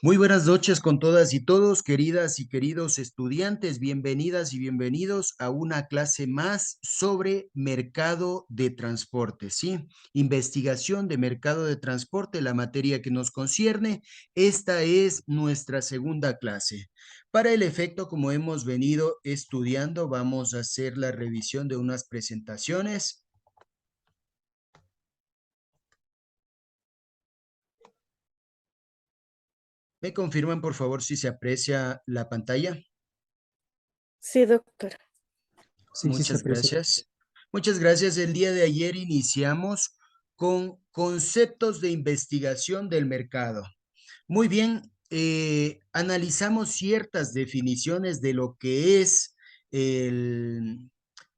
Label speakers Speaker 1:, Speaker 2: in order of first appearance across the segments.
Speaker 1: Muy buenas noches con todas y todos, queridas y queridos estudiantes. Bienvenidas y bienvenidos a una clase más sobre mercado de transporte, ¿sí? Investigación de mercado de transporte, la materia que nos concierne. Esta es nuestra segunda clase. Para el efecto, como hemos venido estudiando, vamos a hacer la revisión de unas presentaciones. ¿Me confirman, por favor, si se aprecia la pantalla?
Speaker 2: Sí, doctora.
Speaker 3: Sí, sí se
Speaker 1: Muchas
Speaker 3: aprecia.
Speaker 1: gracias. Muchas gracias. El día de ayer iniciamos con conceptos de investigación del mercado. Muy bien, analizamos ciertas definiciones de lo que es el,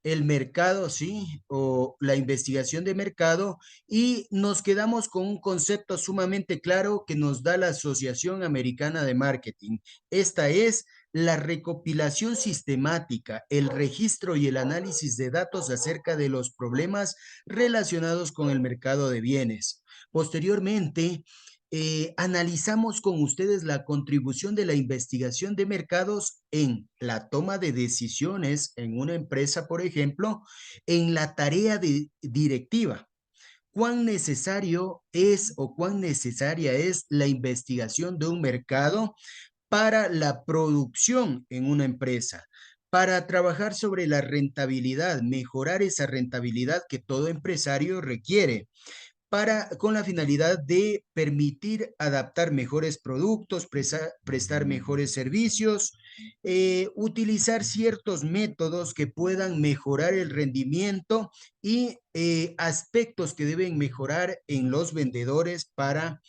Speaker 1: el mercado, ¿sí? O la investigación de mercado y nos quedamos con un concepto sumamente claro que nos da la Asociación Americana de Marketing. Esta es la recopilación sistemática, el registro y el análisis de datos acerca de los problemas relacionados con el mercado de bienes. Posteriormente, analizamos con ustedes la contribución de la investigación de mercados en la toma de decisiones en una empresa, por ejemplo, en la tarea directiva. ¿Cuán necesario es o cuán necesaria es la investigación de un mercado para la producción en una empresa? Para trabajar sobre la rentabilidad, mejorar esa rentabilidad que todo empresario requiere con la finalidad de permitir adaptar mejores productos, prestar mejores servicios, utilizar ciertos métodos que puedan mejorar el rendimiento y aspectos que deben mejorar en los vendedores para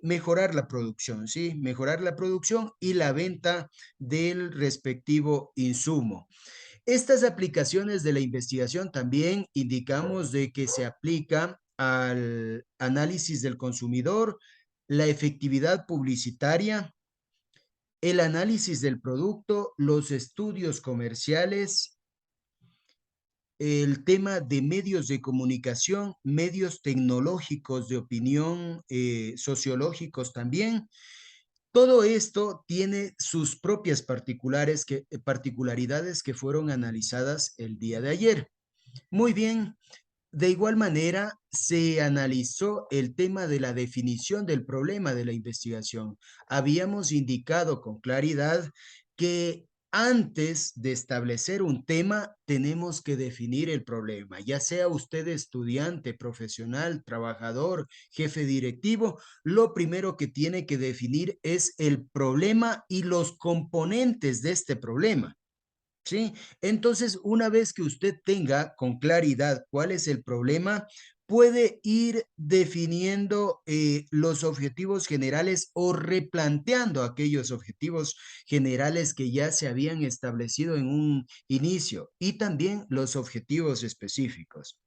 Speaker 1: mejorar la producción, ¿sí? Mejorar la producción y la venta del respectivo insumo. Estas aplicaciones de la investigación también indicamos de que se aplica al análisis del consumidor, la efectividad publicitaria, el análisis del producto, los estudios comerciales, el tema de medios de comunicación, medios tecnológicos de opinión, sociológicos también. Todo esto tiene sus propias particularidades que fueron analizadas el día de ayer. Muy bien, de igual manera se analizó el tema de la definición del problema de la investigación. Habíamos indicado con claridad que antes de establecer un tema tenemos que definir el problema, ya sea usted estudiante, profesional, trabajador, jefe directivo, lo primero que tiene que definir es el problema y los componentes de este problema. ¿Sí? Entonces, una vez que usted tenga con claridad cuál es el problema, puede ir definiendo los objetivos generales o replanteando aquellos objetivos generales que ya se habían establecido en un inicio y también los objetivos específicos.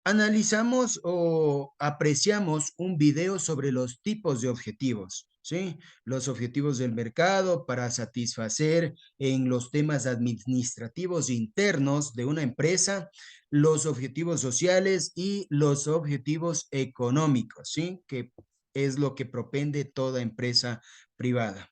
Speaker 1: Analizamos o apreciamos un video sobre los tipos de objetivos, ¿sí? Los objetivos del mercado para satisfacer en los temas administrativos internos de una empresa, los objetivos sociales y los objetivos económicos, ¿sí? Que es lo que propende toda empresa privada.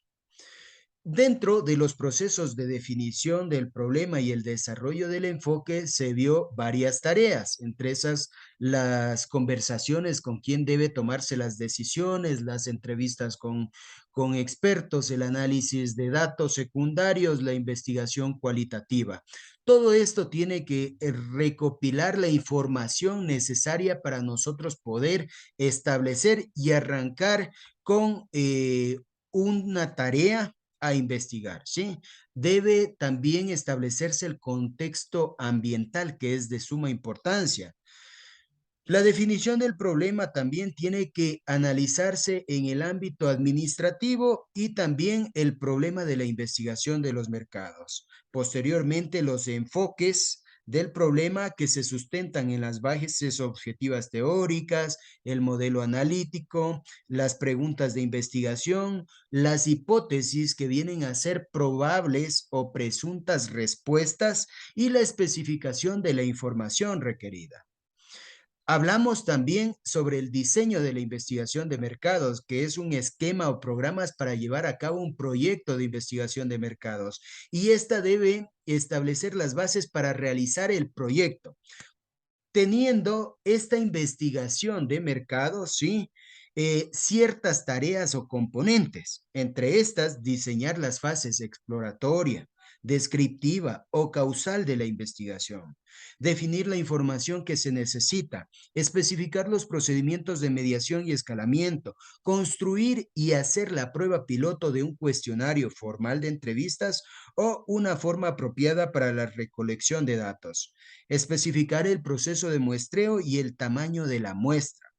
Speaker 1: Dentro de los procesos de definición del problema y el desarrollo del enfoque se vio varias tareas, entre esas las conversaciones con quién debe tomarse las decisiones, las entrevistas con expertos, el análisis de datos secundarios, la investigación cualitativa. Todo esto tiene que recopilar la información necesaria para nosotros poder establecer y arrancar con una tarea a investigar, ¿sí? Debe también establecerse el contexto ambiental, que es de suma importancia. La definición del problema también tiene que analizarse en el ámbito administrativo y también el problema de la investigación de los mercados. Posteriormente, los enfoques del problema que se sustentan en las bases objetivas teóricas, el modelo analítico, las preguntas de investigación, las hipótesis que vienen a ser probables o presuntas respuestas y la especificación de la información requerida. Hablamos también sobre el diseño de la investigación de mercados, que es un esquema o programas para llevar a cabo un proyecto de investigación de mercados. Y esta debe establecer las bases para realizar el proyecto. Teniendo esta investigación de mercado, sí, ciertas tareas o componentes. Entre estas, diseñar las fases exploratoria, descriptiva o causal de la investigación, definir la información que se necesita, especificar los procedimientos de mediación y escalamiento, construir y hacer la prueba piloto de un cuestionario formal de entrevistas o una forma apropiada para la recolección de datos, especificar el proceso de muestreo y el tamaño de la muestra.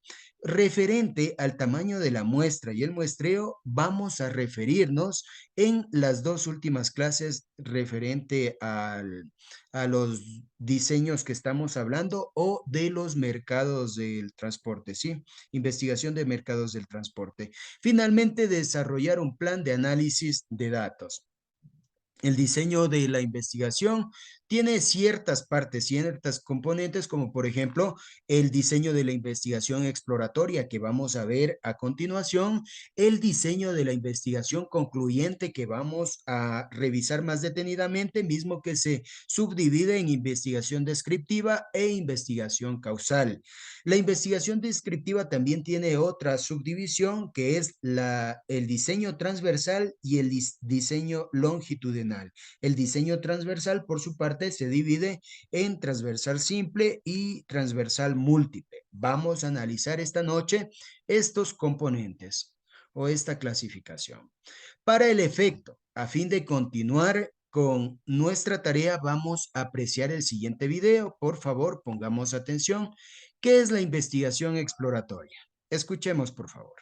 Speaker 1: Referente al tamaño de la muestra y el muestreo, vamos a referirnos en las dos últimas clases referente a los diseños que estamos hablando o de los mercados del transporte, ¿sí? Investigación de mercados del transporte. Finalmente, desarrollar un plan de análisis de datos. El diseño de la investigación tiene ciertas partes, ciertas componentes, como por ejemplo el diseño de la investigación exploratoria que vamos a ver a continuación, el diseño de la investigación concluyente que vamos a revisar más detenidamente, mismo que se subdivide en investigación descriptiva e investigación causal. La investigación descriptiva también tiene otra subdivisión que es el diseño transversal y el diseño longitudinal. El diseño transversal, por su parte, se divide en transversal simple y transversal múltiple. Vamos a analizar esta noche estos componentes o esta clasificación. Para el efecto, a fin de continuar con nuestra tarea, vamos a apreciar el siguiente video. Por favor, pongamos atención. ¿Qué es la investigación exploratoria? Escuchemos, por favor.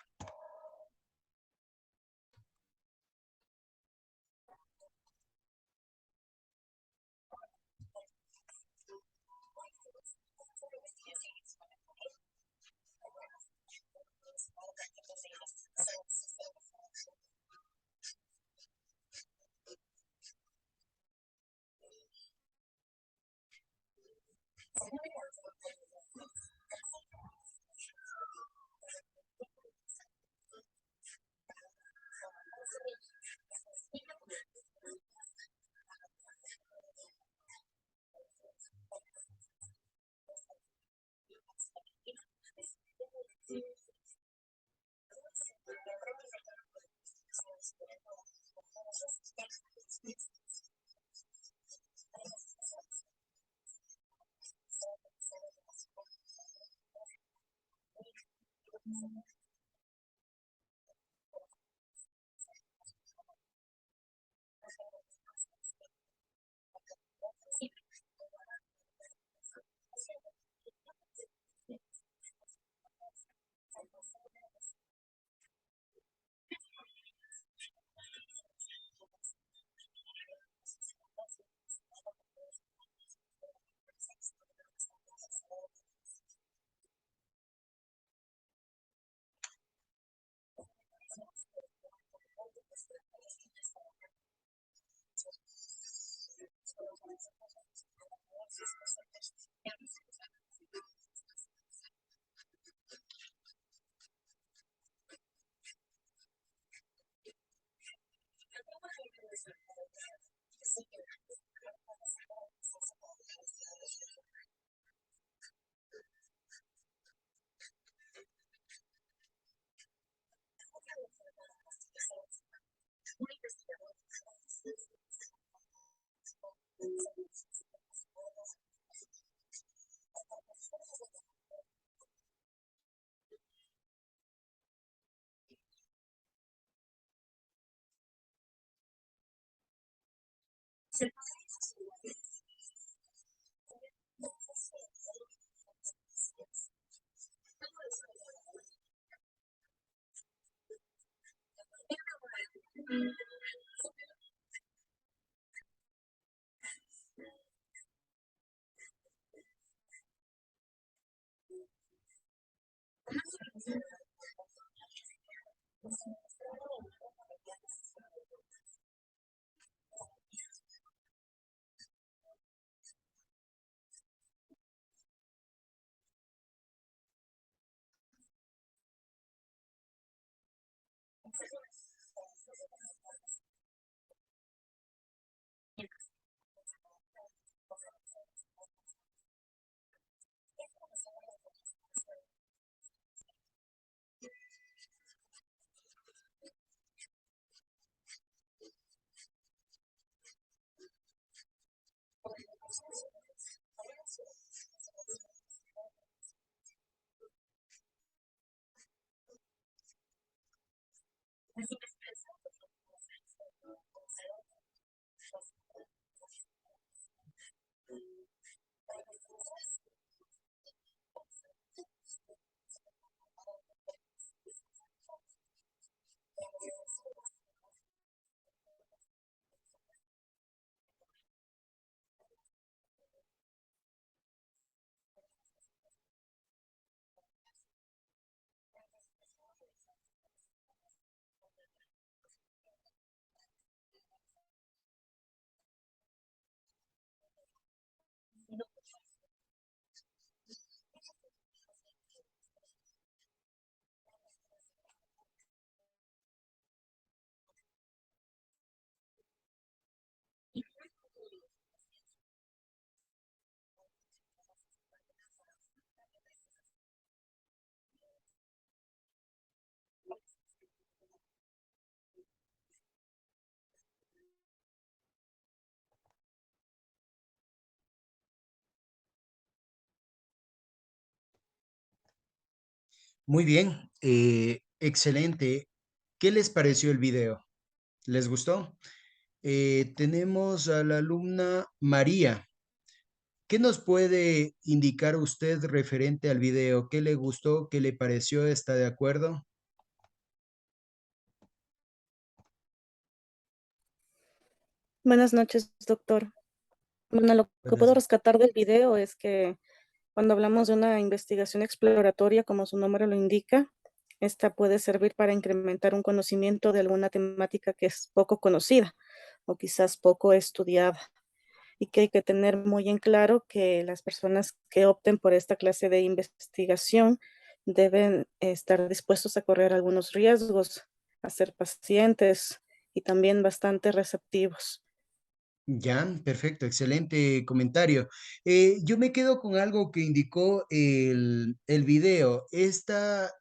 Speaker 1: Muy bien, excelente. ¿Qué les pareció el video? ¿Les gustó? Tenemos a la alumna María. ¿Qué nos puede indicar usted referente al video? ¿Qué le gustó? ¿Qué le pareció? ¿Está de acuerdo?
Speaker 2: Buenas noches, doctor. Bueno, lo que
Speaker 1: Buenas
Speaker 2: puedo
Speaker 1: noches.
Speaker 2: rescatar del video es que cuando hablamos de una investigación exploratoria, como su nombre lo indica, esta puede servir para incrementar un conocimiento de alguna temática que es poco conocida o quizás poco estudiada, y que hay que tener muy en claro que las personas que opten por esta clase de investigación deben estar dispuestos a correr algunos riesgos, a ser pacientes y también bastante receptivos.
Speaker 1: Ya, perfecto, excelente comentario. Yo me quedo con algo que indicó el video. Esta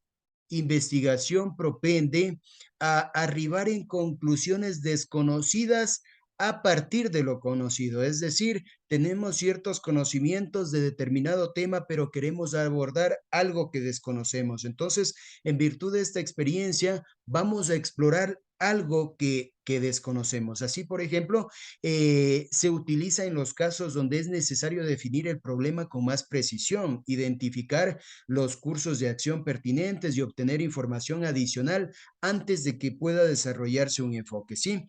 Speaker 1: investigación propende a arribar en conclusiones desconocidas a partir de lo conocido. Es decir, tenemos ciertos conocimientos de determinado tema, pero queremos abordar algo que desconocemos. Entonces, en virtud de esta experiencia, vamos a explorar algo que desconocemos. Así, por ejemplo, se utiliza en los casos donde es necesario definir el problema con más precisión, identificar los cursos de acción pertinentes y obtener información adicional antes de que pueda desarrollarse un enfoque. Sí,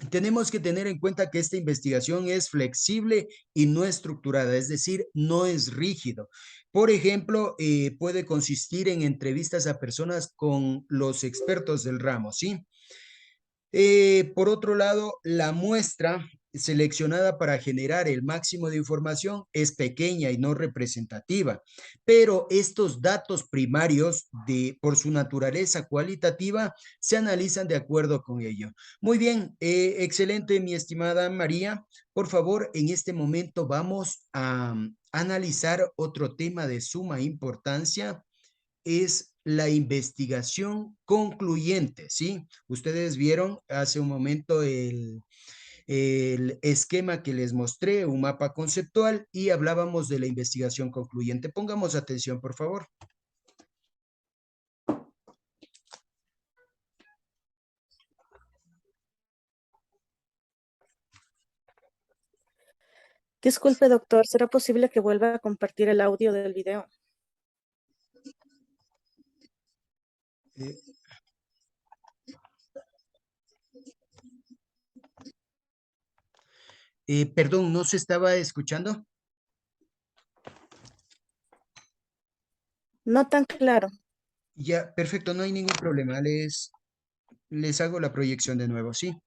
Speaker 1: tenemos que tener en cuenta que esta investigación es flexible y no estructurada, es decir, no es rígido. Por ejemplo, puede consistir en entrevistas a personas con los expertos del ramo, ¿sí? Por otro lado, la muestra seleccionada para generar el máximo de información es pequeña y no representativa, pero estos datos primarios, por su naturaleza cualitativa, se analizan de acuerdo con ello. Muy bien, excelente, mi estimada María. Por favor, en este momento vamos a analizar otro tema de suma importancia, es la investigación concluyente, ¿sí? Ustedes vieron hace un momento el esquema que les mostré, un mapa conceptual, y hablábamos de la investigación concluyente. Pongamos atención, por favor.
Speaker 2: Disculpe, doctor, ¿será posible que vuelva a compartir el audio del video?
Speaker 1: Eh, Perdón, ¿no se estaba escuchando?
Speaker 2: No tan claro.
Speaker 1: Ya, perfecto, no hay ningún problema. Les hago la proyección de nuevo, ¿sí?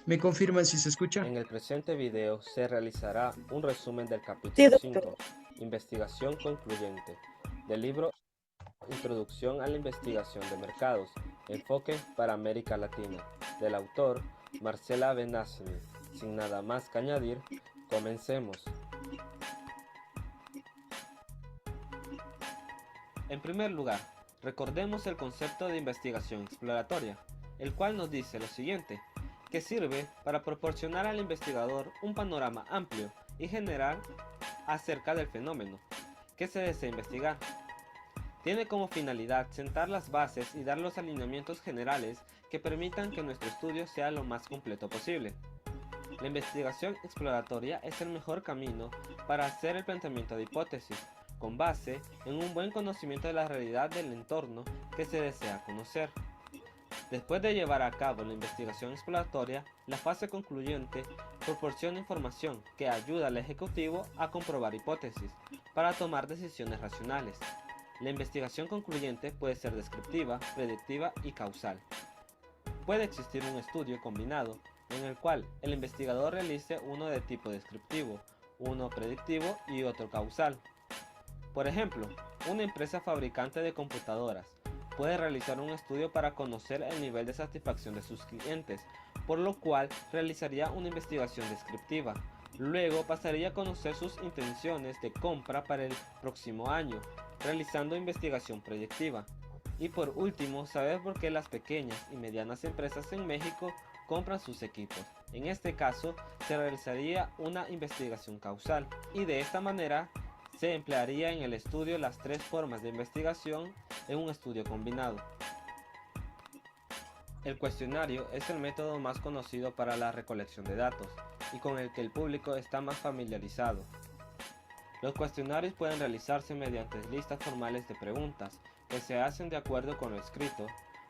Speaker 1: ¿Me confirman si se escucha?
Speaker 3: En el presente video se realizará un resumen del
Speaker 2: Sí,
Speaker 3: capítulo
Speaker 2: doctor.
Speaker 3: 5, Investigación concluyente, del libro Introducción a la investigación de mercados, enfoque para América Latina, del autor Marcela Benassini. Sin nada más que añadir, comencemos. En primer lugar, recordemos el concepto de investigación exploratoria, el cual nos dice lo siguiente, que sirve para proporcionar al investigador un panorama amplio y general acerca del fenómeno que se desea investigar. Tiene como finalidad sentar las bases y dar los alineamientos generales que permitan que nuestro estudio sea lo más completo posible. La investigación exploratoria es el mejor camino para hacer el planteamiento de hipótesis, con base en un buen conocimiento de la realidad del entorno que se desea conocer. Después de llevar a cabo la investigación exploratoria, la fase concluyente proporciona información que ayuda al ejecutivo a comprobar hipótesis para tomar decisiones racionales. La investigación concluyente puede ser descriptiva, predictiva y causal. Puede existir un estudio combinado en el cual el investigador realice uno de tipo descriptivo, uno predictivo y otro causal. Por ejemplo, una empresa fabricante de computadoras puede realizar un estudio para conocer el nivel de satisfacción de sus clientes, por lo cual realizaría una investigación descriptiva. Luego pasaría a conocer sus intenciones de compra para el próximo año, realizando investigación predictiva. Y por último, saber por qué las pequeñas y medianas empresas en México compran sus equipos. En este caso, se realizaría una investigación causal y de esta manera se emplearía en el estudio las tres formas de investigación en un estudio combinado. El cuestionario es el método más conocido para la recolección de datos y con el que el público está más familiarizado. Los cuestionarios pueden realizarse mediante listas formales de preguntas que se hacen de acuerdo con lo escrito,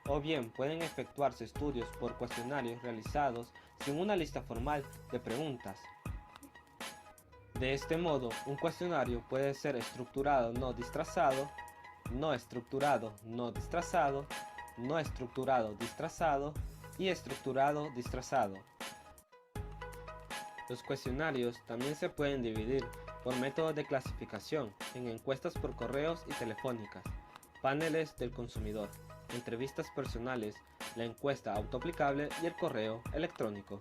Speaker 3: o bien pueden efectuarse estudios por cuestionarios realizados sin una lista formal de preguntas. De este modo, un cuestionario puede ser estructurado no distrazado, no estructurado no distrazado, no estructurado distrazado y estructurado distrazado. Los cuestionarios también se pueden dividir por métodos de clasificación en encuestas por correos y telefónicas, paneles del consumidor, entrevistas personales, la encuesta autoaplicable y el correo electrónico.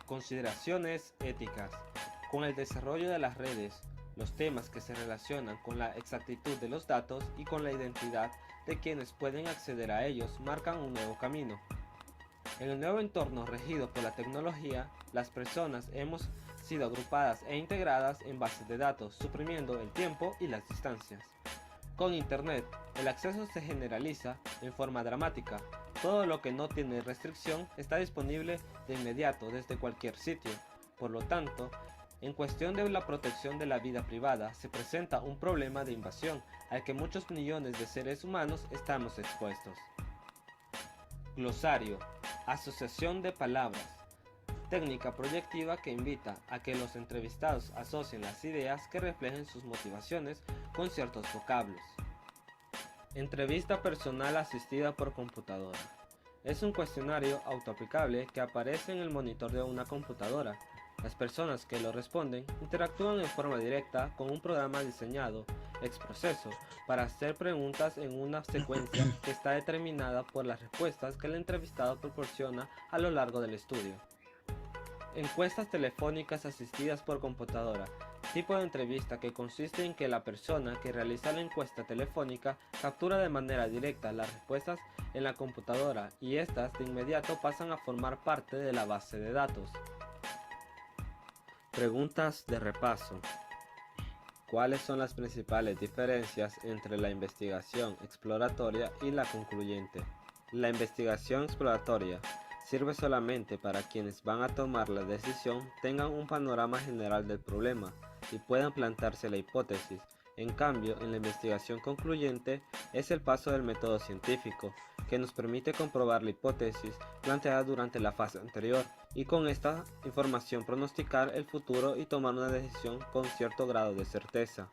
Speaker 3: Consideraciones éticas. Con el desarrollo de las redes, los temas que se relacionan con la exactitud de los datos y con la identidad de quienes pueden acceder a ellos marcan un nuevo camino. En el nuevo entorno regido por la tecnología, las personas hemos sido agrupadas e integradas en bases de datos, suprimiendo el tiempo y las distancias. Con Internet, el acceso se generaliza en forma dramática. Todo lo que no tiene restricción está disponible de inmediato desde cualquier sitio. Por lo tanto, en cuestión de la protección de la vida privada, se presenta un problema de invasión al que muchos millones de seres humanos estamos expuestos. Glosario. Asociación de palabras. Técnica proyectiva que invita a que los entrevistados asocien las ideas que reflejen sus motivaciones con ciertos vocablos. Entrevista personal asistida por computadora. Es un cuestionario autoaplicable que aparece en el monitor de una computadora. Las personas que lo responden interactúan en forma directa con un programa diseñado ex proceso para hacer preguntas en una secuencia que está determinada por las respuestas que el entrevistado proporciona a lo largo del estudio. Encuestas telefónicas asistidas por computadora. Tipo de entrevista que consiste en que la persona que realiza la encuesta telefónica captura de manera directa las respuestas en la computadora y estas de inmediato pasan a formar parte de la base de datos. Preguntas de repaso. ¿Cuáles son las principales diferencias entre la investigación exploratoria y la concluyente? La investigación exploratoria sirve solamente para quienes van a tomar la decisión tengan un panorama general del problema y puedan plantearse la hipótesis. En cambio, en la investigación concluyente es el paso del método científico, que nos permite comprobar la hipótesis planteada durante la fase anterior y con esta información pronosticar el futuro y tomar una decisión con cierto grado de certeza.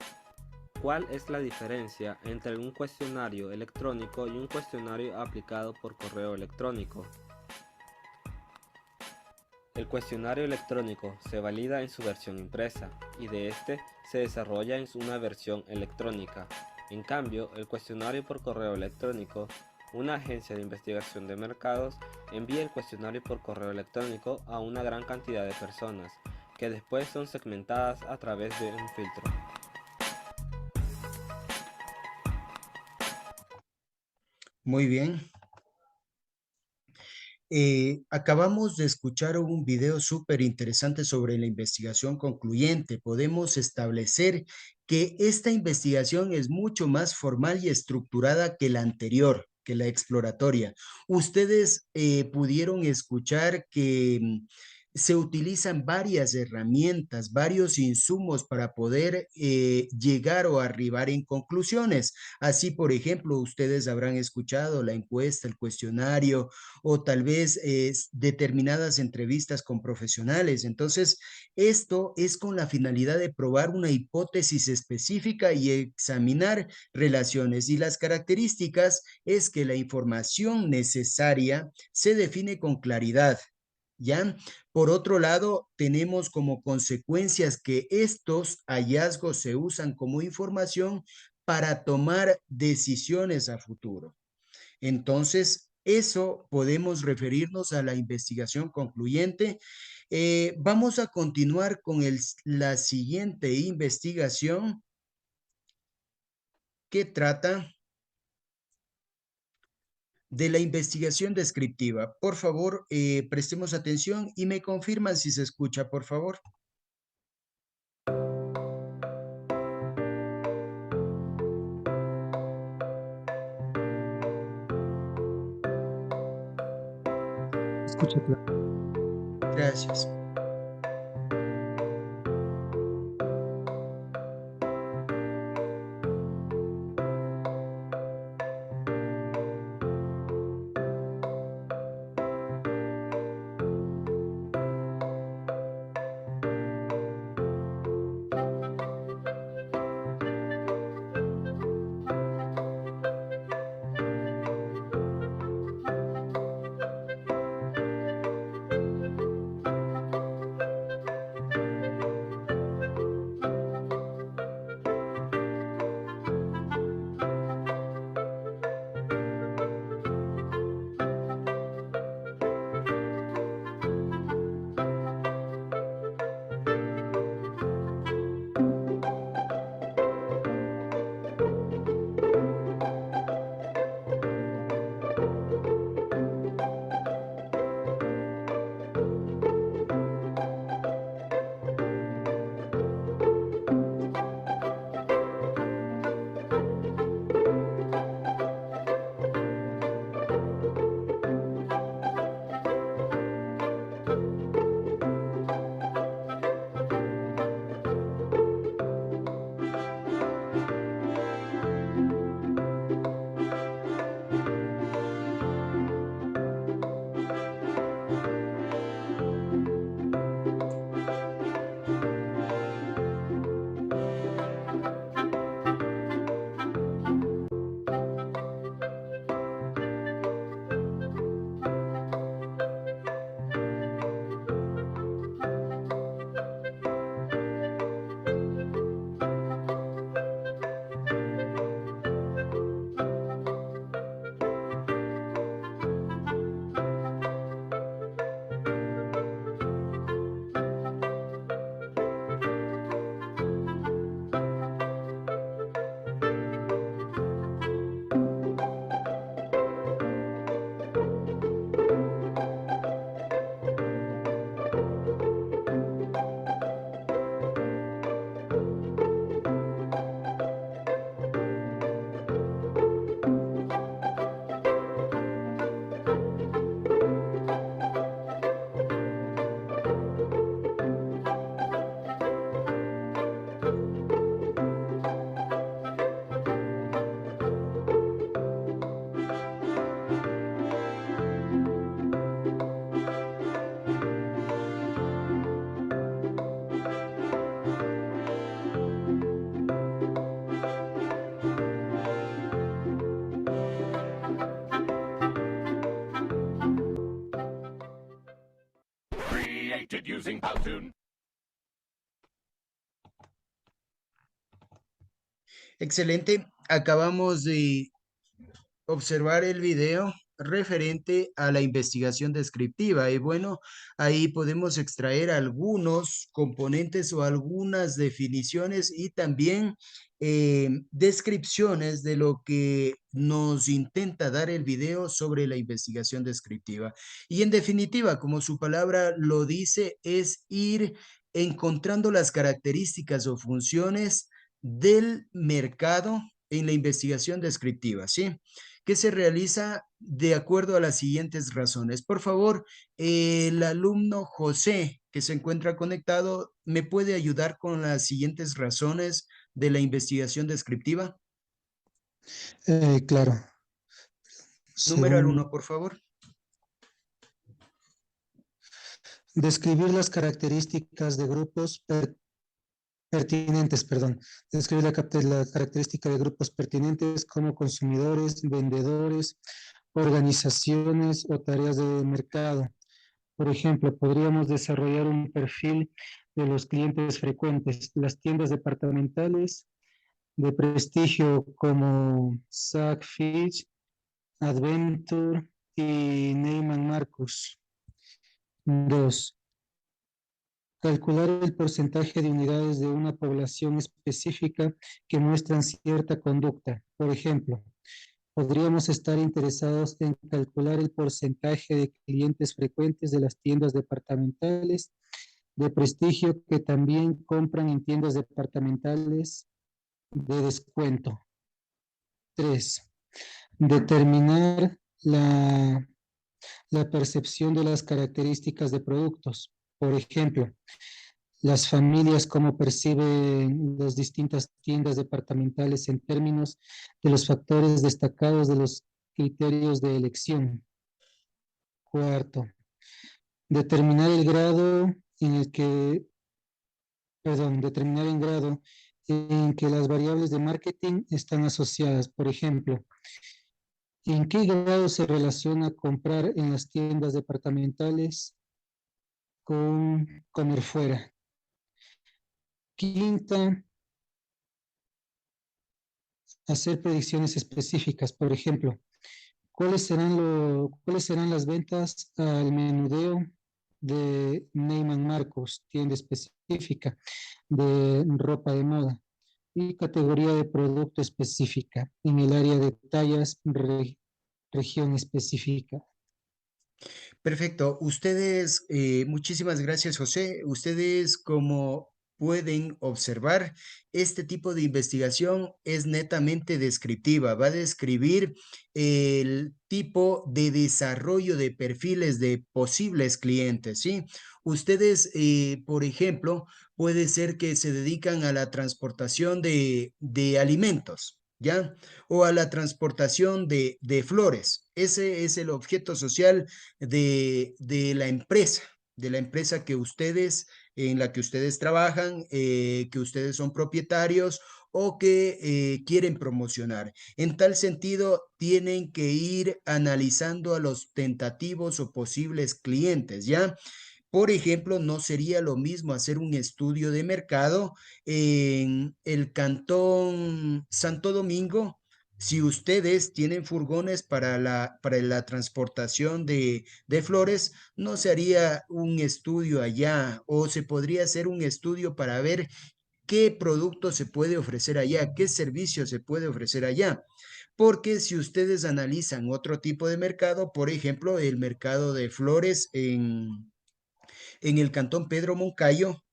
Speaker 3: ¿Cuál es la diferencia entre un cuestionario electrónico y un cuestionario aplicado por correo electrónico? El cuestionario electrónico se valida en su versión impresa y de este se desarrolla en una versión electrónica. En cambio, el cuestionario por correo electrónico, una agencia de investigación de mercados envía el cuestionario por correo electrónico a una gran cantidad de personas, que después son segmentadas a través de un filtro.
Speaker 1: Muy bien. Acabamos de escuchar un video súper interesante sobre la investigación concluyente. Podemos establecer que esta investigación es mucho más formal y estructurada que la anterior, que la exploratoria. Ustedes pudieron escuchar que se utilizan varias herramientas, varios insumos para poder llegar o arribar en conclusiones. Así, por ejemplo, ustedes habrán escuchado la encuesta, el cuestionario, o tal vez determinadas entrevistas con profesionales. Entonces, esto es con la finalidad de probar una hipótesis específica y examinar relaciones. Y las características es que la información necesaria se define con claridad. ¿Ya? Por otro lado, tenemos como consecuencias que estos hallazgos se usan como información para tomar decisiones a futuro. Entonces, eso podemos referirnos a la investigación concluyente. Vamos a continuar con la siguiente investigación que trata de la investigación descriptiva. Por favor, prestemos atención y me confirman si se escucha, por favor. Escucha, gracias.
Speaker 4: created using Powtoon.
Speaker 1: Excelente. Acabamos de observar el video referente a la investigación descriptiva. Y bueno, ahí podemos extraer algunos componentes o algunas definiciones y también descripciones de lo que nos intenta dar el video sobre la investigación descriptiva. Y en definitiva, como su palabra lo dice, es ir encontrando las características o funciones del mercado en la investigación descriptiva, ¿sí? Que se realiza de acuerdo a las siguientes razones. Por favor, el alumno José, que se encuentra conectado, ¿me puede ayudar con las siguientes razones de la investigación descriptiva?
Speaker 5: Claro.
Speaker 1: Número al
Speaker 5: Según
Speaker 1: 1, por favor.
Speaker 5: describir las características de grupos pertinentes, perdón. Describir la característica de grupos pertinentes como consumidores, vendedores, organizaciones o tareas de mercado. Por ejemplo, podríamos desarrollar un perfil de los clientes frecuentes, las tiendas departamentales de prestigio como Saks Fifth, Adventure y Neiman Marcus. 2. Calcular el porcentaje de unidades de una población específica que muestran cierta conducta. Por ejemplo, podríamos estar interesados en calcular el porcentaje de clientes frecuentes de las tiendas departamentales de prestigio que también compran en tiendas departamentales de descuento. 3. Determinar la percepción de las características de productos. Por ejemplo, las familias cómo perciben las distintas tiendas departamentales en términos de los factores destacados de los criterios de elección. 4. Determinar el grado en que las variables de marketing están asociadas. Por ejemplo, ¿en qué grado se relaciona comprar en las tiendas departamentales con comer fuera? 5, hacer predicciones específicas. Por ejemplo, ¿cuáles serán las ventas al menudeo de Neiman Marcus, tienda específica de ropa de moda? Y categoría de producto específica en el área de tallas, región específica.
Speaker 1: Perfecto. Ustedes, muchísimas gracias, José. Ustedes, como pueden observar, este tipo de investigación es netamente descriptiva. Va a describir el tipo de desarrollo de perfiles de posibles clientes, ¿sí? Ustedes, por ejemplo, puede ser que se dedican a la transportación de alimentos, ¿ya? O a la transportación de flores. Ese es el objeto social de la empresa que ustedes, en la que ustedes trabajan, que ustedes son propietarios o que quieren promocionar. En tal sentido, tienen que ir analizando a los tentativos o posibles clientes, ¿ya? Por ejemplo, no sería lo mismo hacer un estudio de mercado en el cantón Santo Domingo si ustedes tienen furgones para la transportación de flores. No se haría un estudio allá o se podría hacer un estudio para ver qué producto se puede ofrecer allá, qué servicio se puede ofrecer allá. Porque si ustedes analizan otro tipo de mercado, por ejemplo, el mercado de flores en el cantón Pedro Moncayo,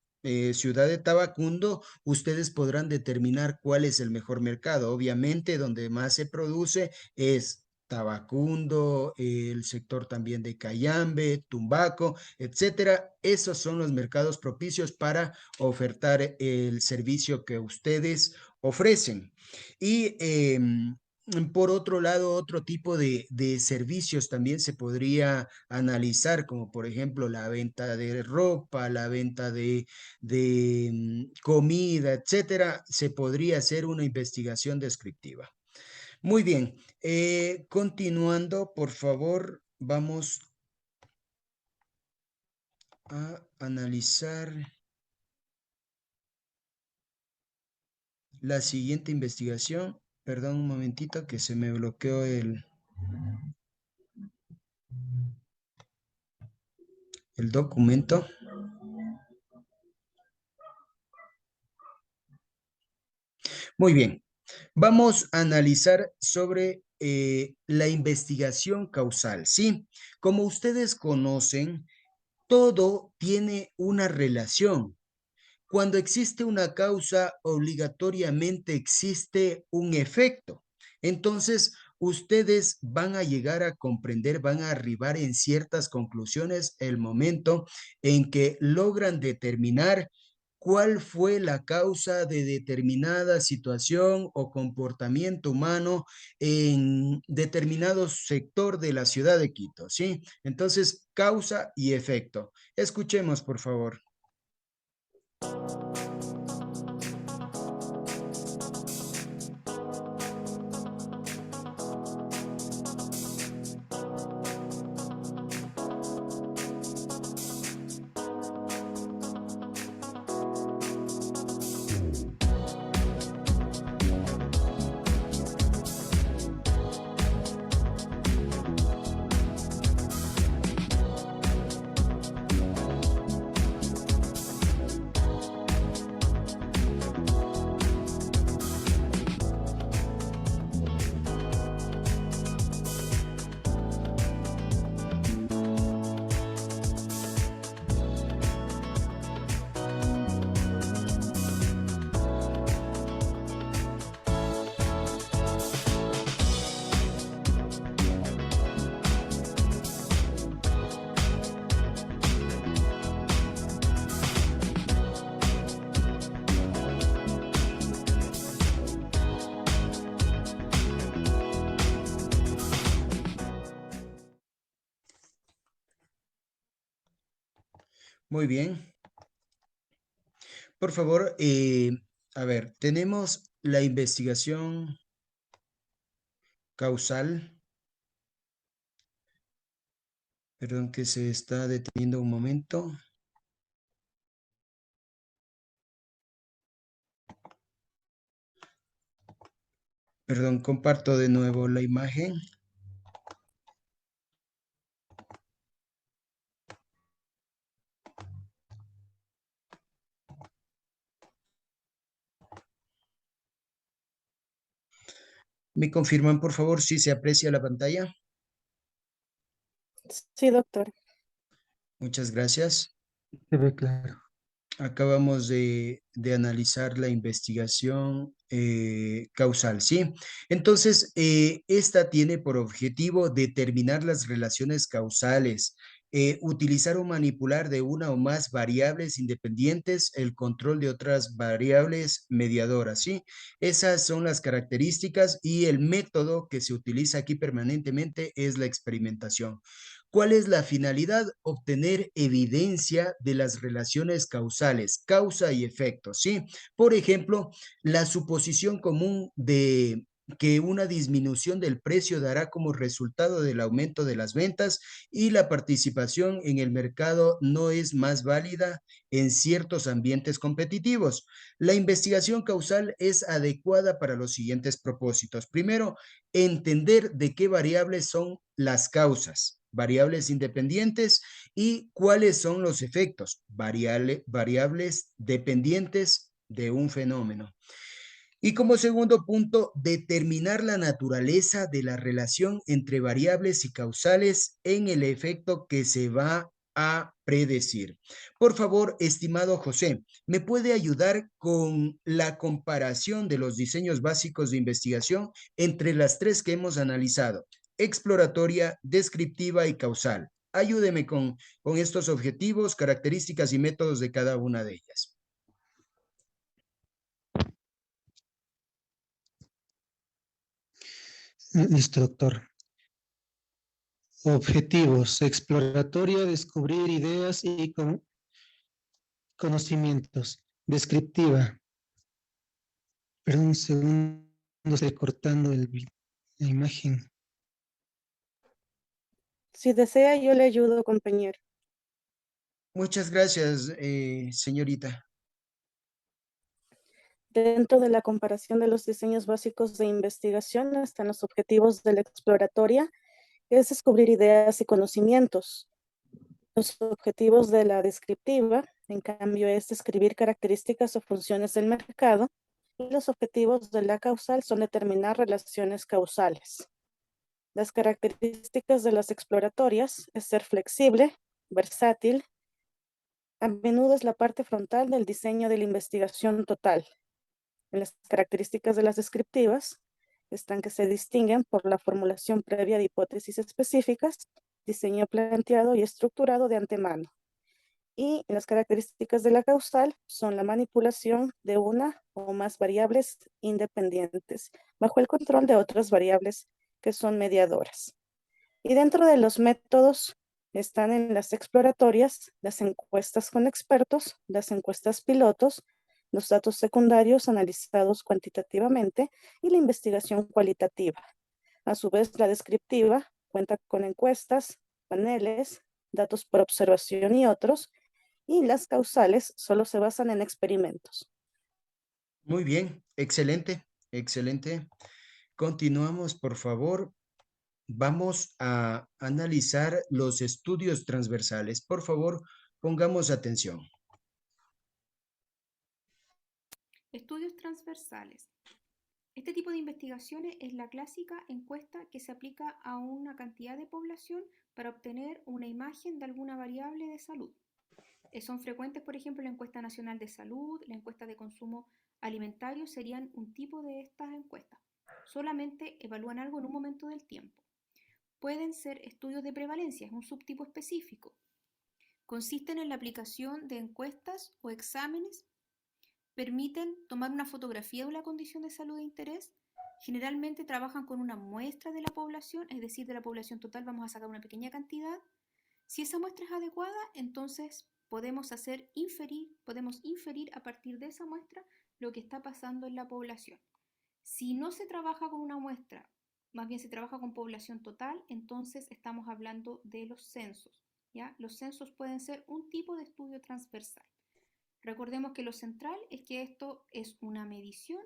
Speaker 1: ciudad de Tabacundo, ustedes podrán determinar cuál es el mejor mercado. Obviamente, donde más se produce es Tabacundo, el sector también de Cayambe, Tumbaco, etcétera. Esos son los mercados propicios para ofertar el servicio que ustedes ofrecen. Y por otro lado, otro tipo de servicios también se podría analizar, como por ejemplo la venta de ropa, la venta de comida, etcétera. Se podría hacer una investigación descriptiva. Muy bien, continuando, por favor, vamos a analizar la siguiente investigación. Perdón un momentito que se me bloqueó el documento. Muy bien. Vamos a analizar sobre la investigación causal, ¿sí? Como ustedes conocen, todo tiene una relación. Cuando existe una causa, obligatoriamente existe un efecto. Entonces, ustedes van a llegar a comprender, van a arribar en ciertas conclusiones el momento en que logran determinar cuál fue la causa de determinada situación o comportamiento humano en determinado sector de la ciudad de Quito, ¿sí? Entonces, causa y efecto. Escuchemos, por favor. Muy bien. Por favor, a ver, tenemos la investigación causal. Perdón que se está deteniendo un momento. Perdón, comparto de nuevo la imagen. ¿Me confirman, por favor, si se aprecia la pantalla?
Speaker 2: Sí, doctor.
Speaker 1: Muchas gracias.
Speaker 5: Se ve claro.
Speaker 1: Acabamos de analizar la investigación causal, ¿sí? Entonces, esta tiene por objetivo determinar las relaciones causales, utilizar o manipular de una o más variables independientes el control de otras variables mediadoras, ¿sí? Esas son las características y el método que se utiliza aquí permanentemente es la experimentación. ¿Cuál es la finalidad? Obtener evidencia de las relaciones causales, causa y efecto, ¿sí? Por ejemplo, la suposición común de que una disminución del precio dará como resultado del aumento de las ventas y la participación en el mercado no es más válida en ciertos ambientes competitivos. La investigación causal es adecuada para los siguientes propósitos. Primero, entender de qué variables son las causas, variables independientes, y cuáles son los efectos, variables dependientes de un fenómeno. Y como segundo punto, determinar la naturaleza de la relación entre variables y causales en el efecto que se va a predecir. Por favor, estimado José, ¿me puede ayudar con la comparación de los diseños básicos de investigación entre las tres que hemos analizado? Exploratoria, descriptiva y causal. Ayúdeme con estos objetivos, características y métodos de cada una de ellas.
Speaker 5: Listo, doctor. Objetivos: exploratoria, descubrir ideas y conocimientos. Descriptiva. Perdón un segundo, estoy cortando la imagen.
Speaker 2: Si desea, yo le ayudo, compañero.
Speaker 1: Muchas gracias, señorita.
Speaker 2: Dentro de la comparación de los diseños básicos de investigación están los objetivos de la exploratoria, que es descubrir ideas y conocimientos. Los objetivos de la descriptiva, en cambio, es describir características o funciones del mercado. Y los objetivos de la causal son determinar relaciones causales. Las características de las exploratorias es ser flexible, versátil. A menudo es la parte frontal del diseño de la investigación total. En las características de las descriptivas están que se distinguen por la formulación previa de hipótesis específicas, diseño planteado y estructurado de antemano. Y las características de la causal son la manipulación de una o más variables independientes bajo el control de otras variables que son mediadoras. Y dentro de los métodos están en las exploratorias, las encuestas con expertos, las encuestas pilotos, los datos secundarios analizados cuantitativamente y la investigación cualitativa. A su vez, la descriptiva cuenta con encuestas, paneles, datos por observación y otros, y las causales solo se basan en experimentos.
Speaker 1: Muy bien, excelente, excelente. Continuamos, por favor. Vamos a analizar los estudios transversales. Por favor, pongamos atención.
Speaker 4: Estudios transversales. Este tipo de investigaciones es la clásica encuesta que se aplica a una cantidad de población para obtener una imagen de alguna variable de salud. Son frecuentes, por ejemplo, la encuesta nacional de salud, la encuesta de consumo alimentario serían un tipo de estas encuestas. Solamente evalúan algo en un momento del tiempo. Pueden ser estudios de prevalencia, es un subtipo específico. Consisten en la aplicación de encuestas o exámenes. Permiten tomar una fotografía de una condición de salud de interés. Generalmente trabajan con una muestra de la población, es decir, de la población total vamos a sacar una pequeña cantidad. Si esa muestra es adecuada, entonces podemos inferir a partir de esa muestra lo que está pasando en la población. Si no se trabaja con una muestra, más bien se trabaja con población total, entonces estamos hablando de los censos, ¿ya? Los censos pueden ser un tipo de estudio transversal. Recordemos que lo central es que esto es una medición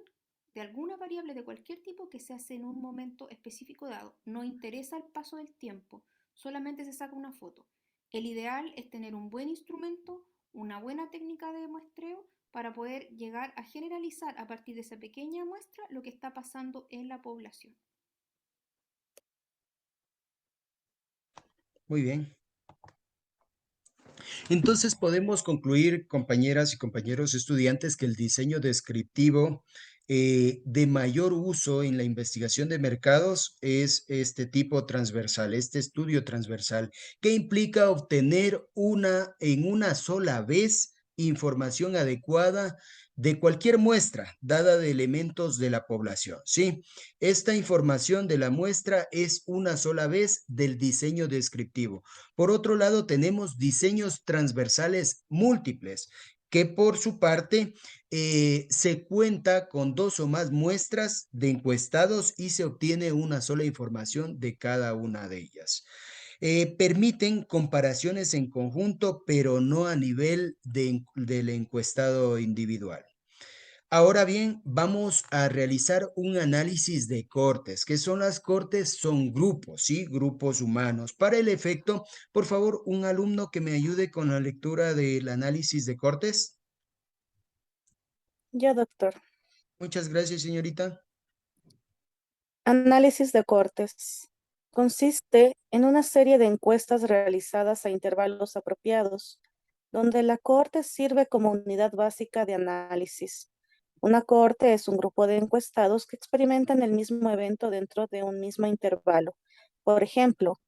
Speaker 4: de alguna variable de cualquier tipo que se hace en un momento específico dado. No interesa el paso del tiempo, solamente se saca una foto. El ideal es tener un buen instrumento, una buena técnica de muestreo para poder llegar a generalizar a partir de esa pequeña muestra lo que está pasando en la población.
Speaker 1: Muy bien. Entonces podemos concluir, compañeras y compañeros estudiantes, que el diseño descriptivo de mayor uso en la investigación de mercados es este tipo transversal, este estudio transversal, que implica obtener en una sola vez información adecuada de cualquier muestra dada de elementos de la población, ¿sí? Esta información de la muestra es una sola vez del diseño descriptivo. Por otro lado, tenemos diseños transversales múltiples, que por su parte se cuenta con dos o más muestras de encuestados y se obtiene una sola información de cada una de ellas. Permiten comparaciones en conjunto, pero no a nivel del encuestado individual. Ahora bien, vamos a realizar un análisis de cortes. ¿Qué son las cortes? Son grupos, ¿sí? Grupos humanos. Para el efecto, por favor, un alumno que me ayude con la lectura del análisis de cortes.
Speaker 2: Ya, doctor.
Speaker 1: Muchas gracias, señorita.
Speaker 2: Análisis de cortes. Consiste en una serie de encuestas realizadas a intervalos apropiados, donde la cohorte sirve como unidad básica de análisis. Una cohorte es un grupo de encuestados que experimentan el mismo evento dentro de un mismo intervalo. Por ejemplo,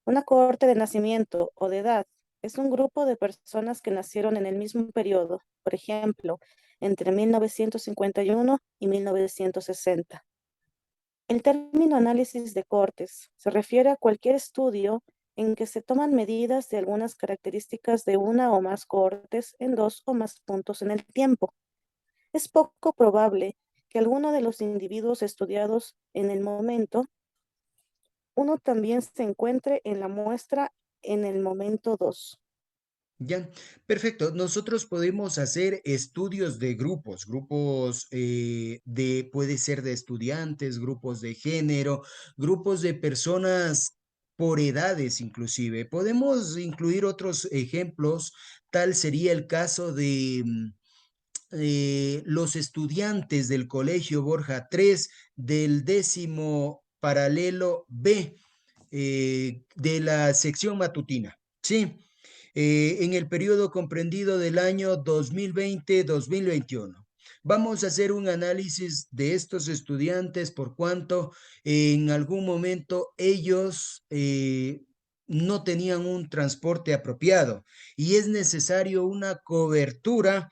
Speaker 2: una cohorte de nacimiento o de edad es un grupo de personas que nacieron en el mismo periodo, por ejemplo, entre 1951 y 1960. El término análisis de cortes se refiere a cualquier estudio en que se toman medidas de algunas características de una o más cohortes en dos o más puntos en el tiempo. Es poco probable que alguno de los individuos estudiados en el momento uno también se encuentre en la muestra en el momento 2.
Speaker 1: Ya, perfecto. Nosotros podemos hacer estudios de grupos puede ser de estudiantes, grupos de género, grupos de personas por edades inclusive. Podemos incluir otros ejemplos, tal sería el caso de los estudiantes del Colegio Borja 3 del 10º paralelo B de la sección matutina. Sí, en el periodo comprendido del año 2020-2021. Vamos a hacer un análisis de estos estudiantes por cuanto en algún momento ellos no tenían un transporte apropiado y es necesario una cobertura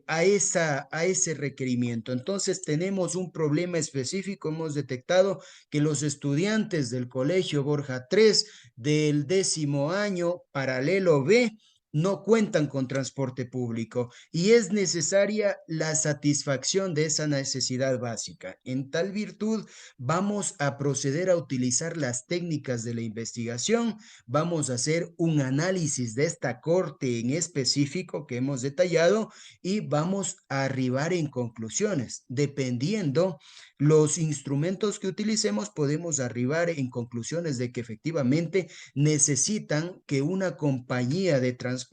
Speaker 1: a ese requerimiento. Entonces tenemos un problema específico, hemos detectado que los estudiantes del Colegio Borja 3 del 10º año paralelo B no cuentan con transporte público y es necesaria la satisfacción de esa necesidad básica. En tal virtud, vamos a proceder a utilizar las técnicas de la investigación, vamos a hacer un análisis de esta corte en específico que hemos detallado y vamos a arribar en conclusiones. Dependiendo los instrumentos que utilicemos, podemos arribar en conclusiones de que efectivamente necesitan que una compañía de transporte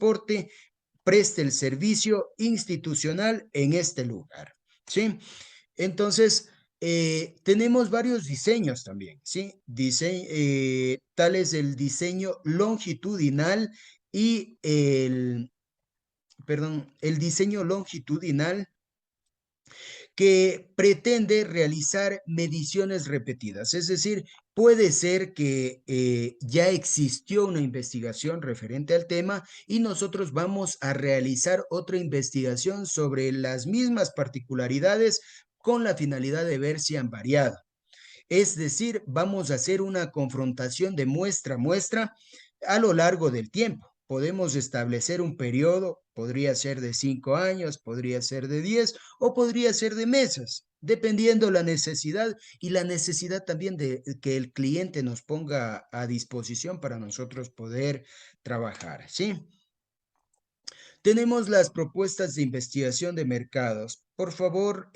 Speaker 1: preste el servicio institucional en este lugar, ¿sí? Entonces, tenemos varios diseños también, ¿sí? Tal es el diseño longitudinal y el diseño longitudinal que pretende realizar mediciones repetidas. Es decir, puede ser que ya existió una investigación referente al tema y nosotros vamos a realizar otra investigación sobre las mismas particularidades con la finalidad de ver si han variado. Es decir, vamos a hacer una confrontación de muestra a muestra a lo largo del tiempo. Podemos establecer un periodo, podría ser de 5 años, podría ser de 10 o podría ser de meses, dependiendo la necesidad y la necesidad también de que el cliente nos ponga a disposición para nosotros poder trabajar, ¿sí? Tenemos las propuestas de investigación de mercados. Por favor,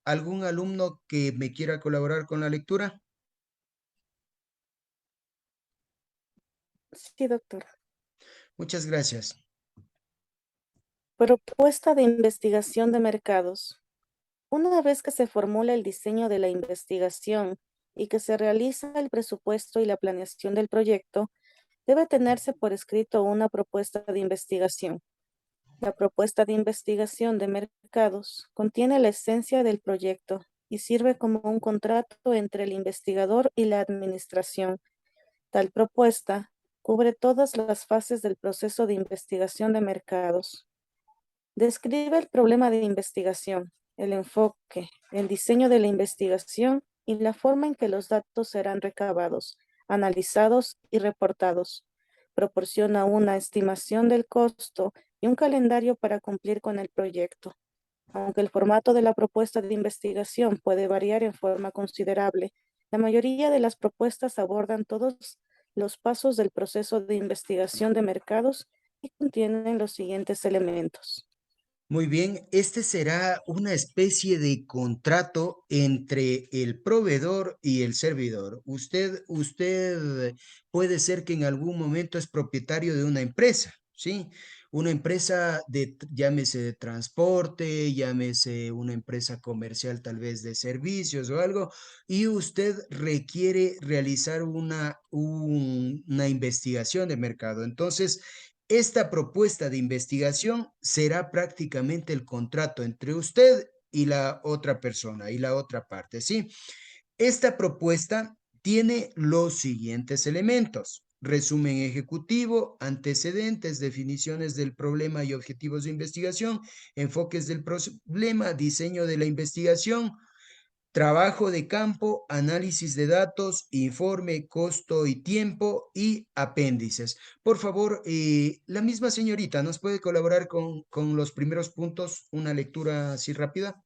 Speaker 1: ¿algún alumno que me quiera colaborar con la lectura?
Speaker 2: Sí, doctor.
Speaker 1: Muchas gracias.
Speaker 2: Propuesta de investigación de mercados. Una vez que se formula el diseño de la investigación y que se realiza el presupuesto y la planeación del proyecto, debe tenerse por escrito una propuesta de investigación. La propuesta de investigación de mercados contiene la esencia del proyecto y sirve como un contrato entre el investigador y la administración. Tal propuesta cubre todas las fases del proceso de investigación de mercados. Describe el problema de investigación, el enfoque, el diseño de la investigación y la forma en que los datos serán recabados, analizados y reportados. Proporciona una estimación del costo y un calendario para cumplir con el proyecto. Aunque el formato de la propuesta de investigación puede variar en forma considerable, la mayoría de las propuestas abordan todos los pasos del proceso de investigación de mercados y contienen los siguientes elementos.
Speaker 1: Muy bien, este será una especie de contrato entre el proveedor y el servidor. Usted puede ser que en algún momento es propietario de una empresa, ¿sí? Una empresa llámese de transporte, llámese una empresa comercial tal vez de servicios o algo, y usted requiere realizar una investigación de mercado. Entonces, esta propuesta de investigación será prácticamente el contrato entre usted y la otra persona y la otra parte, ¿sí? Esta propuesta tiene los siguientes elementos: resumen ejecutivo, antecedentes, definiciones del problema y objetivos de investigación, enfoques del problema, diseño de la investigación, trabajo de campo, análisis de datos, informe, costo y tiempo y apéndices. Por favor, la misma señorita, ¿nos puede colaborar con los primeros puntos? Una lectura así rápida.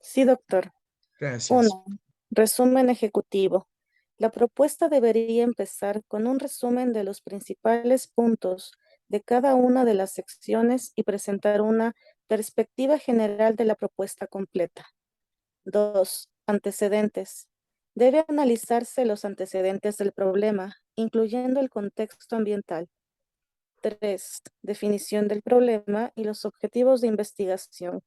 Speaker 2: Sí, doctor.
Speaker 1: Gracias.
Speaker 2: 1. Resumen ejecutivo. La propuesta debería empezar con un resumen de los principales puntos de cada una de las secciones y presentar una perspectiva general de la propuesta completa. 2. Antecedentes. Debe analizarse los antecedentes del problema, incluyendo el contexto ambiental. 3. Definición del problema y los objetivos de investigación.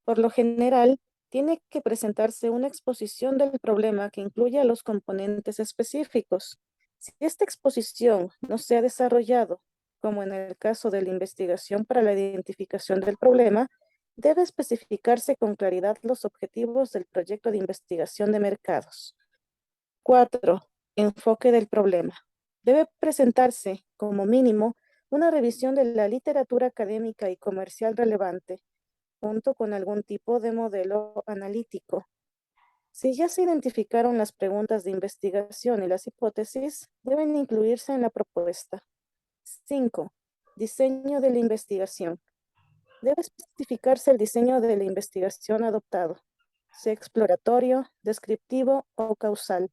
Speaker 2: Por lo general, tiene que presentarse una exposición del problema que incluya los componentes específicos. Si esta exposición no se ha desarrollado, como en el caso de la investigación para la identificación del problema, debe especificarse con claridad los objetivos del proyecto de investigación de mercados. 4. Enfoque del problema. Debe presentarse, como mínimo, una revisión de la literatura académica y comercial relevante, junto con algún tipo de modelo analítico. Si ya se identificaron las preguntas de investigación y las hipótesis, deben incluirse en la propuesta. 5. Diseño de la investigación. Debe especificarse el diseño de la investigación adoptado, sea exploratorio, descriptivo o causal.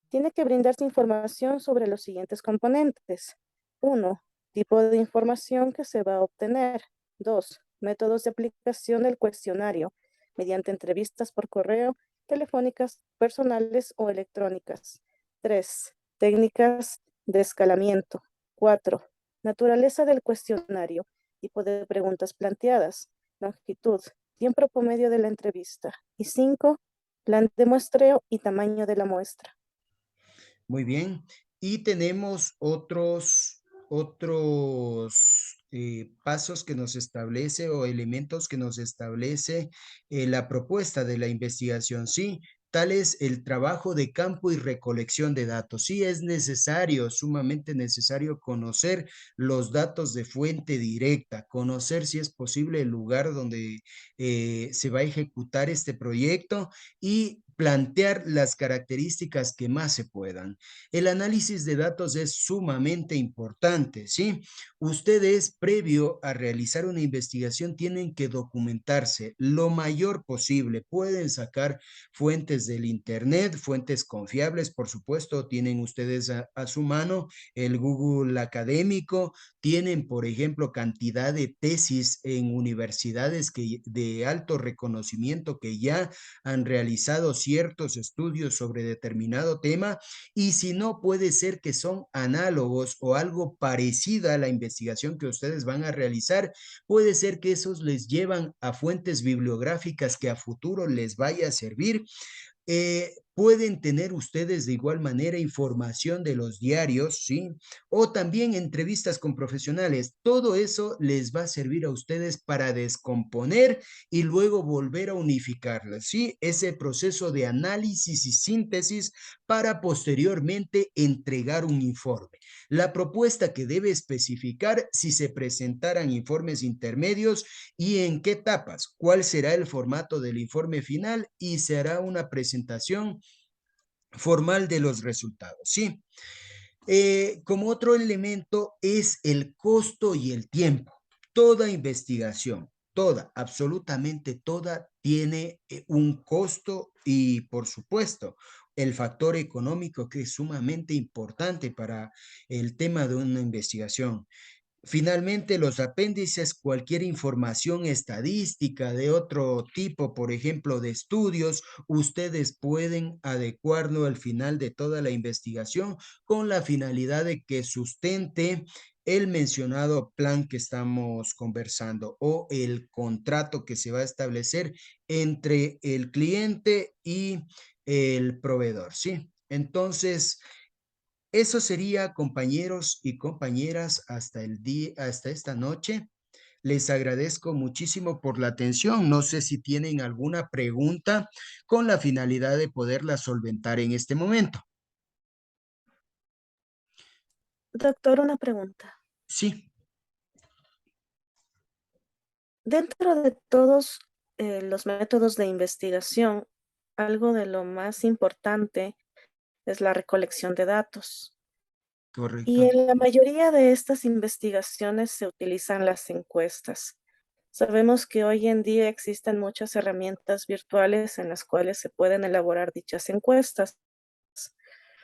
Speaker 2: Tiene que brindarse información sobre los siguientes componentes. 1. Tipo de información que se va a obtener. 2. Métodos de aplicación del cuestionario, mediante entrevistas por correo, telefónicas, personales o electrónicas. 3. Técnicas de escalamiento. 4. Naturaleza del cuestionario, tipo de preguntas planteadas, longitud, tiempo promedio de la entrevista. Y 5. Plan de muestreo y tamaño de la muestra.
Speaker 1: Muy bien. Y tenemos otros pasos que nos establece o elementos que nos establece la propuesta de la investigación. Sí, tal es el trabajo de campo y recolección de datos. Sí, es necesario, sumamente necesario conocer los datos de fuente directa, conocer si es posible el lugar donde se va a ejecutar este proyecto y plantear las características que más se puedan. El análisis de datos es sumamente importante, ¿sí? Ustedes, previo a realizar una investigación, tienen que documentarse lo mayor posible. Pueden sacar fuentes del Internet, fuentes confiables, por supuesto, tienen ustedes a su mano el Google académico, tienen, por ejemplo, cantidad de tesis en universidades de alto reconocimiento que ya han realizado ciertos estudios sobre determinado tema, y si no, puede ser que son análogos o algo parecido a la investigación que ustedes van a realizar. Puede ser que esos les llevan a fuentes bibliográficas que a futuro les vaya a servir. Pueden tener ustedes de igual manera información de los diarios, ¿sí? O también entrevistas con profesionales. Todo eso les va a servir a ustedes para descomponer y luego volver a unificarlas, ¿sí? Ese proceso de análisis y síntesis para posteriormente entregar un informe. La propuesta que debe especificar si se presentaran informes intermedios y en qué etapas, cuál será el formato del informe final y se hará una presentación formal de los resultados, ¿sí? Como otro elemento es el costo y el tiempo. Toda investigación, toda, absolutamente toda, tiene un costo y, por supuesto, el factor económico que es sumamente importante para el tema de una investigación. Finalmente, los apéndices, cualquier información estadística de otro tipo, por ejemplo, de estudios, ustedes pueden adecuarlo al final de toda la investigación con la finalidad de que sustente el mencionado plan que estamos conversando o el contrato que se va a establecer entre el cliente y el proveedor, ¿sí? Entonces, eso sería, compañeros y compañeras, hasta el día, hasta esta noche. Les agradezco muchísimo por la atención. No sé si tienen alguna pregunta con la finalidad de poderla solventar en este momento.
Speaker 2: Doctor, una pregunta.
Speaker 1: Sí,
Speaker 2: Dentro de todos los métodos de investigación, algo de lo más importante es la recolección de datos. Y
Speaker 1: correcto.
Speaker 2: en la mayoría de estas investigaciones se utilizan las encuestas. Sabemos que hoy en día existen muchas herramientas virtuales en las cuales se pueden elaborar dichas encuestas.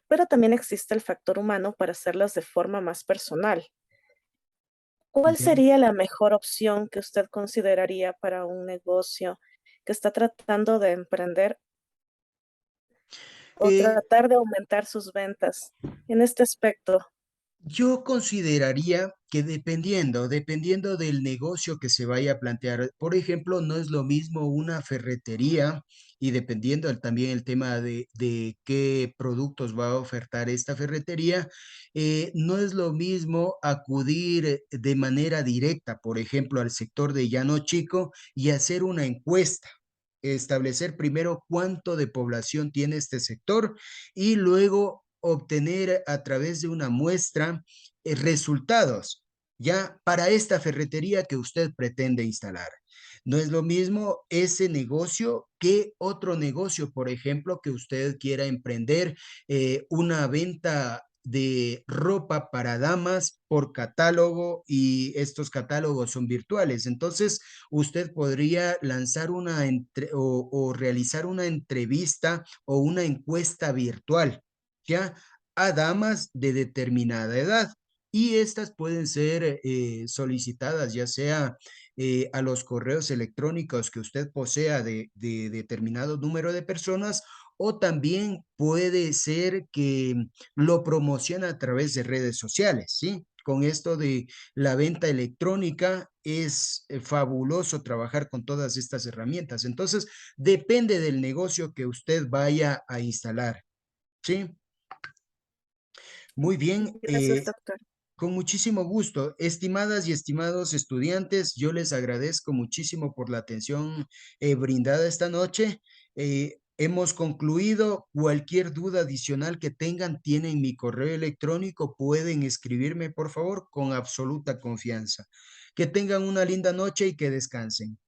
Speaker 2: pero también existe el factor humano para hacerlas de forma más personal. ¿Cuál
Speaker 1: Ya.
Speaker 2: sería la mejor opción que usted consideraría para un negocio que está tratando de emprender o
Speaker 1: Eh,
Speaker 2: tratar de aumentar sus ventas en este aspecto?
Speaker 1: Yo consideraría que dependiendo del negocio que se vaya a plantear, por ejemplo, no es lo mismo una ferretería y dependiendo también el tema de qué productos va a ofertar esta ferretería, no es lo mismo acudir de manera directa, por ejemplo, al sector de Llano Chico y hacer una encuesta. Establecer primero cuánto de población tiene este sector y luego obtener a través de una muestra resultados ya para esta ferretería que usted pretende instalar. No es lo mismo ese negocio que otro negocio, por ejemplo, que usted quiera emprender una venta de ropa para damas por catálogo y estos catálogos son virtuales. Entonces, usted podría lanzar o realizar una entrevista o una encuesta virtual, ¿ya? A damas de determinada edad. Y estas pueden ser solicitadas ya sea a los correos electrónicos que usted posea de determinado número de personas o también puede ser que lo promociona a través de redes sociales, ¿sí? Con esto de la venta electrónica es fabuloso trabajar con todas estas herramientas. Entonces, depende del negocio que usted vaya a instalar, ¿sí? Muy bien,
Speaker 2: Gracias, doctor.
Speaker 1: con muchísimo gusto. Estimadas y estimados estudiantes, yo les agradezco muchísimo por la atención brindada esta noche. Hemos concluido. Cualquier duda adicional que tengan, tienen mi correo electrónico. Pueden escribirme, por favor, con absoluta confianza. Que tengan una linda noche y que descansen.